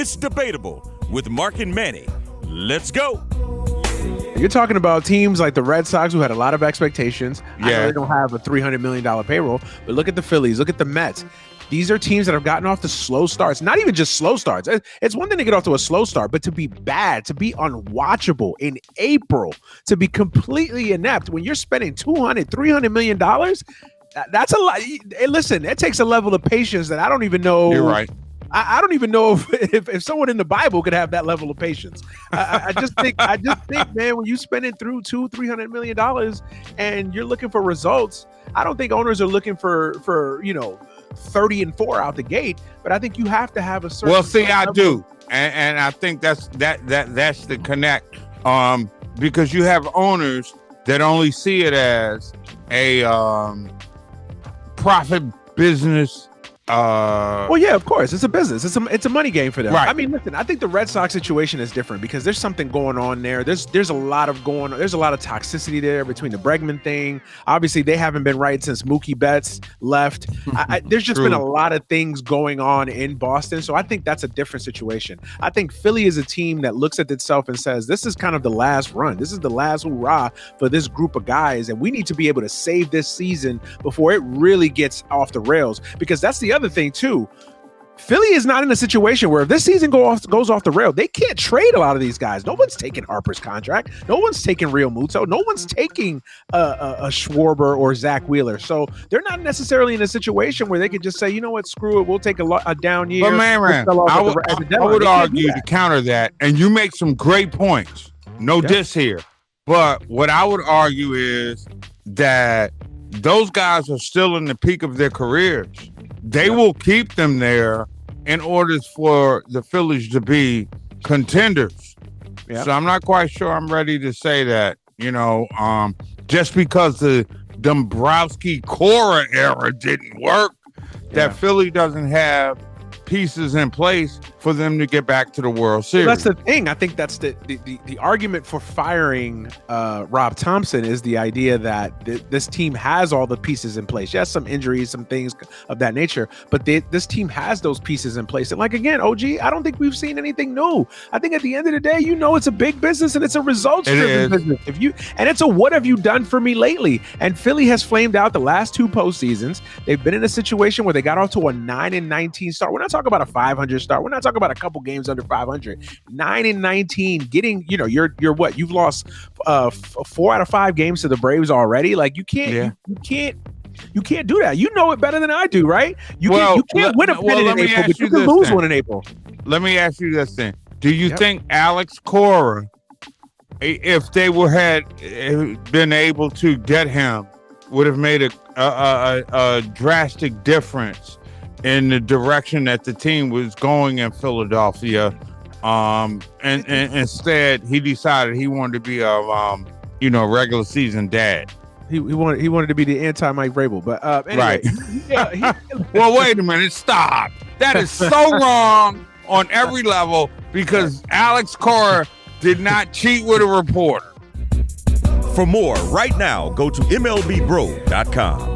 It's Debatable with Mark and Manny. Let's go. You're talking about teams like the Red Sox who had a lot of expectations. Yeah. I know they don't have a $300 million payroll, but look at the Phillies, look at the Mets. These are teams that have gotten off to slow starts. Not even just slow starts. It's one thing to get off to a slow start, but to be bad, to be unwatchable in April, to be completely inept when you're spending $200-300 million, that's a lot. Hey, listen, it takes a level of patience that I don't even know. You're right. I don't even know if someone in the Bible could have that level of patience. I just think, man, when you spending through $200-300 million and you're looking for results, I don't think owners are looking for 30-4 out the gate. But I think you have to have a certain. Well, see, I do, and I think that's the connect. Because you have owners that only see it as a profit business. Well, yeah, of course, it's a business. It's a money game for them. Right. I mean, listen, I think the Red Sox situation is different because there's something going on there. There's a lot of toxicity there between the Bregman thing. Obviously, they haven't been right since Mookie Betts left. There's just been a lot of things going on in Boston, so I think that's a different situation. I think Philly is a team that looks at itself and says, this is kind of the last run. This is the last hurrah for this group of guys, and we need to be able to save this season before it really gets off the rails, because that's the other thing too. Philly is not in a situation where if this season goes off the rail, they can't trade a lot of these guys. No one's taking Harper's contract. No one's taking Real Muto. No one's taking a Schwarber or Zach Wheeler. So they're not necessarily in a situation where they could just say, you know what, screw it, we'll take a down year. But man, I would argue to counter that, and you make some great points. No diss here. But what I would argue is that those guys are still in the peak of their careers. They will keep them there in order for the Phillies to be contenders. Yeah. So I'm not quite sure I'm ready to say that, just because the Dombrowski-Cora era didn't work, that Philly doesn't have pieces in place for them to get back to the World Series. Well, that's the thing. I think that's the argument for firing Rob Thompson is the idea that this team has all the pieces in place. Yes, some injuries, some things of that nature, but this team has those pieces in place. And like, again, OG, I don't think we've seen anything new. I think at the end of the day, it's a big business and it's a results-driven business. And it's a what have you done for me lately? And Philly has flamed out the last two postseasons. They've been in a situation where they got off to a 9-19 start. We're not talking about a 500 start. We're not talking about a couple games under 500. 9-19, getting, you're what? You've lost 4 out of 5 games to the Braves already. Like, you can't do that. You know it better than I do, right? You can't win a pennant in April, but you can lose one in April. Let me ask you this thing. Do you think Alex Cora, if they had been able to get him, would have made a drastic difference in the direction that the team was going in Philadelphia? And instead, he decided he wanted to be a regular season dad. He wanted to be the anti-Mike Vrabel, but anyway. Right. Well, wait a minute. Stop. That is so wrong on every level, because Alex Cora did not cheat with a reporter. For more, right now, go to MLBBro.com.